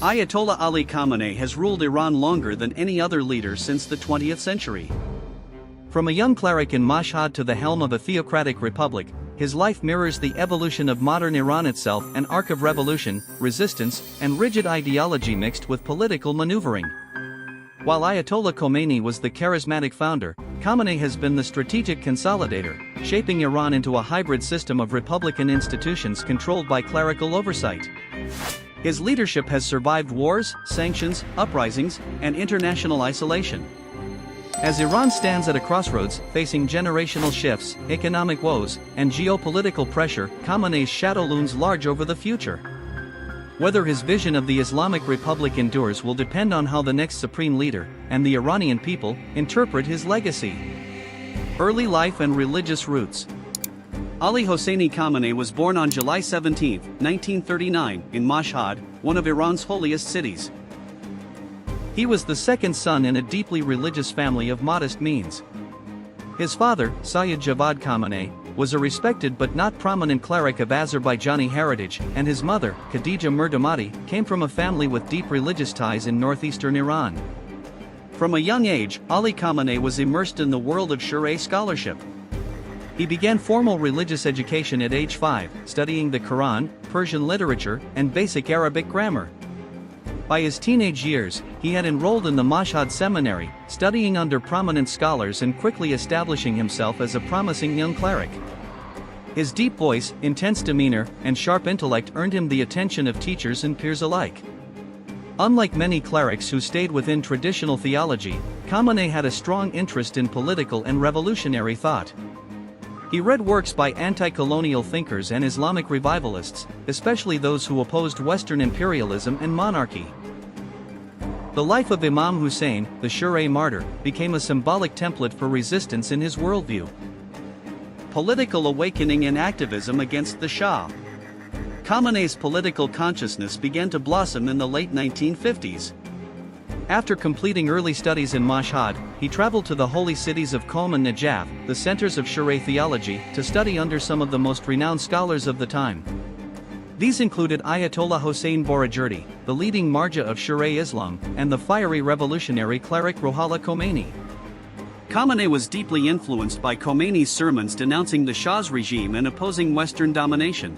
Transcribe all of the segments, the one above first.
Ayatollah Ali Khamenei has ruled Iran longer than any other leader since the 20th century. From a young cleric in Mashhad to the helm of a theocratic republic, his life mirrors the evolution of modern Iran itself, an arc of revolution, resistance, and rigid ideology mixed with political maneuvering. While Ayatollah Khomeini was the charismatic founder, Khamenei has been the strategic consolidator, shaping Iran into a hybrid system of republican institutions controlled by clerical oversight. His leadership has survived wars, sanctions, uprisings, and international isolation. As Iran stands at a crossroads, facing generational shifts, economic woes, and geopolitical pressure, Khamenei's shadow looms large over the future. Whether his vision of the Islamic Republic endures will depend on how the next supreme leader, and the Iranian people, interpret his legacy. Early life and religious roots. Ali Hosseini Khamenei was born on July 17, 1939, in Mashhad, one of Iran's holiest cities. He was the second son in a deeply religious family of modest means. His father, Sayyid Javad Khamenei, was a respected but not prominent cleric of Azerbaijani heritage, and his mother, Khadija Murdamati, came from a family with deep religious ties in northeastern Iran. From a young age, Ali Khamenei was immersed in the world of Sharia scholarship. He began formal religious education at age 5, studying the Quran, Persian literature, and basic Arabic grammar. By his teenage years, he had enrolled in the Mashhad seminary, studying under prominent scholars and quickly establishing himself as a promising young cleric. His deep voice, intense demeanor, and sharp intellect earned him the attention of teachers and peers alike. Unlike many clerics who stayed within traditional theology, Khamenei had a strong interest in political and revolutionary thought. He read works by anti-colonial thinkers and Islamic revivalists, especially those who opposed Western imperialism and monarchy. The life of Imam Hussein, the Sharia martyr, became a symbolic template for resistance in his worldview. Political awakening and activism against the Shah. Khamenei's political consciousness began to blossom in the late 1950s. After completing early studies in Mashhad, he traveled to the holy cities of Qom and Najaf, the centers of Sharia theology, to study under some of the most renowned scholars of the time. These included Ayatollah Hossein Borajerdi, the leading marja of Sharia Islam, and the fiery revolutionary cleric Ruhollah Khomeini. Khamenei was deeply influenced by Khomeini's sermons denouncing the Shah's regime and opposing Western domination.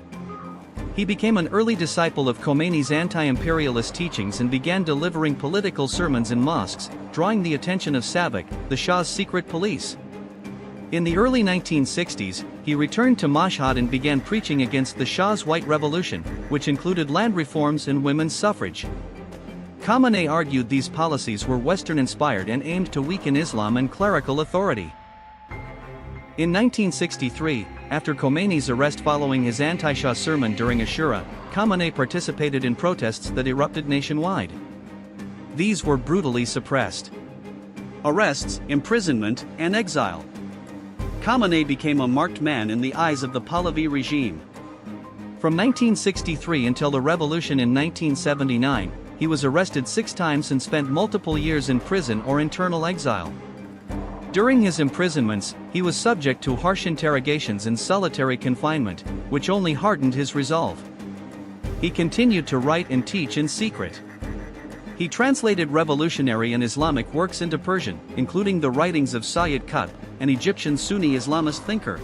He became an early disciple of Khomeini's anti-imperialist teachings and began delivering political sermons in mosques, drawing the attention of Savak, the Shah's secret police. In the early 1960s, he returned to Mashhad and began preaching against the Shah's White Revolution, which included land reforms and women's suffrage. Khamenei argued these policies were Western-inspired and aimed to weaken Islam and clerical authority. In 1963, after Khomeini's arrest following his anti-Shah sermon during Ashura, Khamenei participated in protests that erupted nationwide. These were brutally suppressed. Arrests, imprisonment, and exile. Khamenei became a marked man in the eyes of the Pahlavi regime. From 1963 until the revolution in 1979, he was arrested 6 times and spent multiple years in prison or internal exile. During his imprisonments, he was subject to harsh interrogations and solitary confinement, which only hardened his resolve. He continued to write and teach in secret. He translated revolutionary and Islamic works into Persian, including the writings of Sayyid Qutb, an Egyptian Sunni Islamist thinker.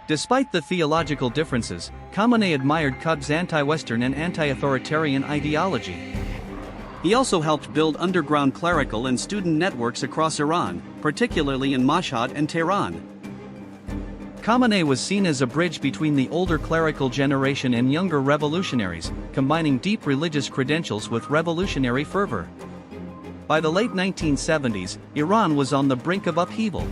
Despite the theological differences, Khamenei admired Qutb's anti-Western and anti-authoritarian ideology. He also helped build underground clerical and student networks across Iran, particularly in Mashhad and Tehran. Khamenei was seen as a bridge between the older clerical generation and younger revolutionaries, combining deep religious credentials with revolutionary fervor. By the late 1970s, Iran was on the brink of upheaval.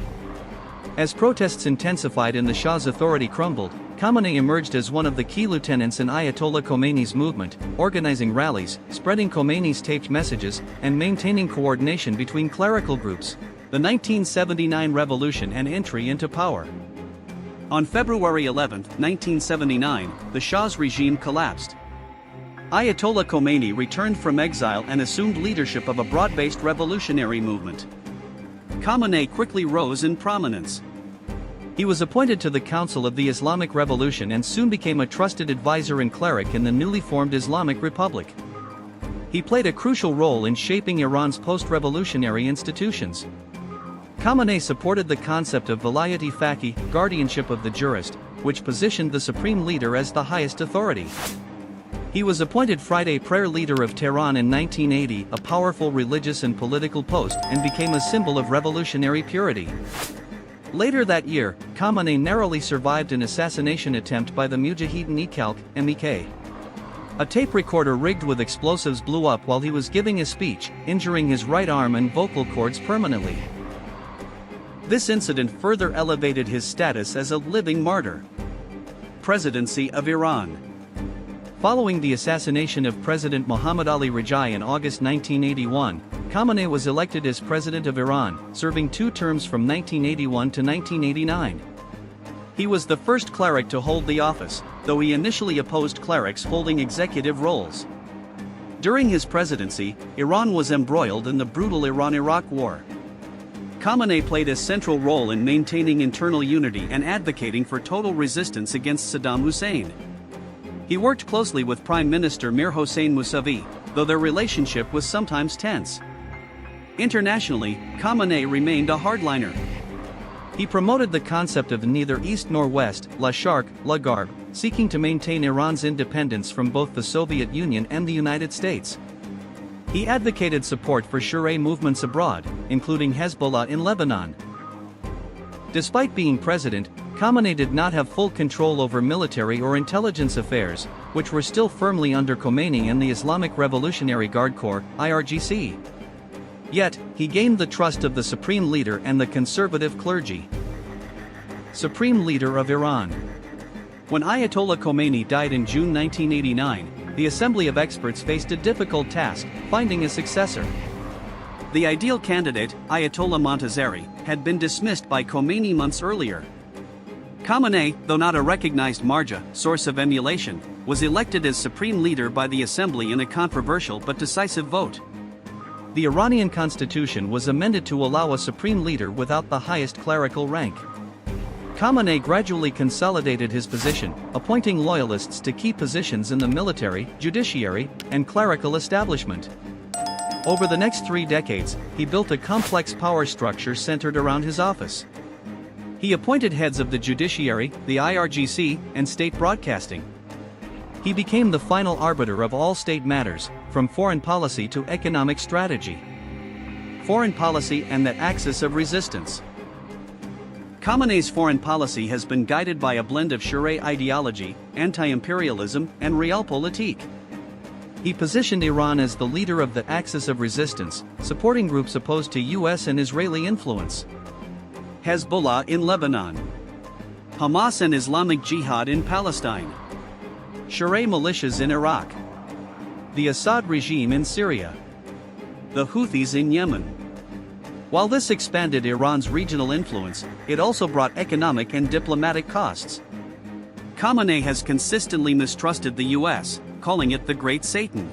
As protests intensified and the Shah's authority crumbled, Khamenei emerged as one of the key lieutenants in Ayatollah Khomeini's movement, organizing rallies, spreading Khomeini's taped messages, and maintaining coordination between clerical groups. The 1979 revolution and entry into power. On February 11, 1979, the Shah's regime collapsed. Ayatollah Khomeini returned from exile and assumed leadership of a broad-based revolutionary movement. Khamenei quickly rose in prominence. He was appointed to the Council of the Islamic Revolution and soon became a trusted advisor and cleric in the newly formed Islamic Republic. He played a crucial role in shaping Iran's post-revolutionary institutions. Khamenei supported the concept of velayat-e faqih, guardianship of the jurist, which positioned the supreme leader as the highest authority. He was appointed Friday Prayer Leader of Tehran in 1980, a powerful religious and political post, and became a symbol of revolutionary purity. Later that year, Khamenei narrowly survived an assassination attempt by the Mujahideen Khalq, MEK. A tape recorder rigged with explosives blew up while he was giving a speech, injuring his right arm and vocal cords permanently. This incident further elevated his status as a living martyr. Presidency of Iran. Following the assassination of President Mohammad Ali Reza in August 1981, Khamenei was elected as President of Iran, serving 2 terms from 1981 to 1989. He was the first cleric to hold the office, though he initially opposed clerics holding executive roles. During his presidency, Iran was embroiled in the brutal Iran-Iraq War. Khamenei played a central role in maintaining internal unity and advocating for total resistance against Saddam Hussein. He worked closely with Prime Minister Mir Hossein Mousavi, though their relationship was sometimes tense. Internationally, Khamenei remained a hardliner. He promoted the concept of neither East nor West, la Sharq, la Garb, seeking to maintain Iran's independence from both the Soviet Union and the United States. He advocated support for Shia movements abroad, including Hezbollah in Lebanon. Despite being president, Khamenei did not have full control over military or intelligence affairs, which were still firmly under Khomeini and the Islamic Revolutionary Guard Corps, IRGC. Yet, he gained the trust of the supreme leader and the conservative clergy. Supreme Leader of Iran. When Ayatollah Khomeini died in June 1989, the Assembly of Experts faced a difficult task, finding a successor. The ideal candidate, Ayatollah Montazeri, had been dismissed by Khomeini months earlier. Khamenei, though not a recognized marja, source of emulation, was elected as supreme leader by the Assembly in a controversial but decisive vote. The Iranian constitution was amended to allow a supreme leader without the highest clerical rank. Khamenei gradually consolidated his position, appointing loyalists to key positions in the military, judiciary, and clerical establishment. Over the next 3 decades, he built a complex power structure centered around his office. He appointed heads of the judiciary, the IRGC, and state broadcasting. He became the final arbiter of all state matters, from foreign policy to economic strategy. Foreign policy and the axis of resistance. Khamenei's foreign policy has been guided by a blend of Shia ideology, anti-imperialism, and realpolitik. He positioned Iran as the leader of the axis of resistance, supporting groups opposed to US and Israeli influence. Hezbollah in Lebanon. Hamas and Islamic Jihad in Palestine. Shia militias in Iraq. The Assad regime in Syria. The Houthis in Yemen. While this expanded Iran's regional influence, it also brought economic and diplomatic costs. Khamenei has consistently mistrusted the US, calling it the Great Satan.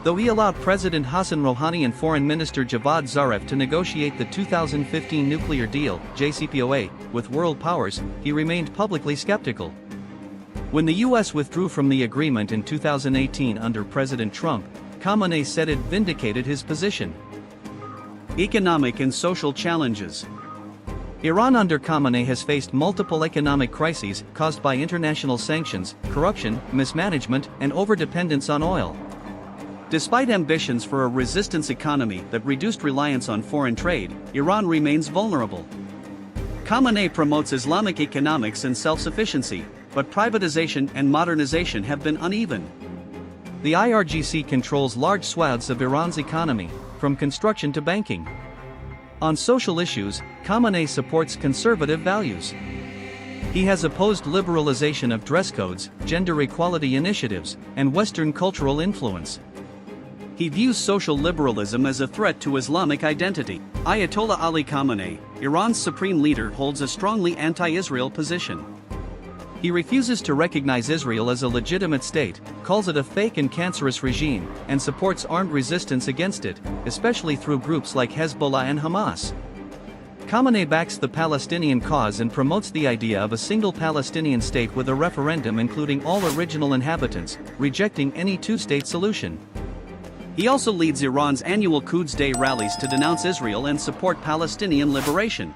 Though he allowed President Hassan Rouhani and Foreign Minister Javad Zarif to negotiate the 2015 nuclear deal, JCPOA, with world powers, he remained publicly skeptical. When the US withdrew from the agreement in 2018 under President Trump, Khamenei said it vindicated his position. Economic and social challenges. Iran under Khamenei has faced multiple economic crises caused by international sanctions, corruption, mismanagement, and overdependence on oil. Despite ambitions for a resistance economy that reduced reliance on foreign trade, Iran remains vulnerable. Khamenei promotes Islamic economics and self-sufficiency, but privatization and modernization have been uneven. The IRGC controls large swaths of Iran's economy, from construction to banking. On social issues, Khamenei supports conservative values. He has opposed liberalization of dress codes, gender equality initiatives, and Western cultural influence. He views social liberalism as a threat to Islamic identity. Ayatollah Ali Khamenei, Iran's supreme leader, holds a strongly anti-Israel position. He refuses to recognize Israel as a legitimate state, calls it a fake and cancerous regime, and supports armed resistance against it, especially through groups like Hezbollah and Hamas. Khamenei backs the Palestinian cause and promotes the idea of a single Palestinian state with a referendum including all original inhabitants, rejecting any two-state solution. He also leads Iran's annual Quds Day rallies to denounce Israel and support Palestinian liberation.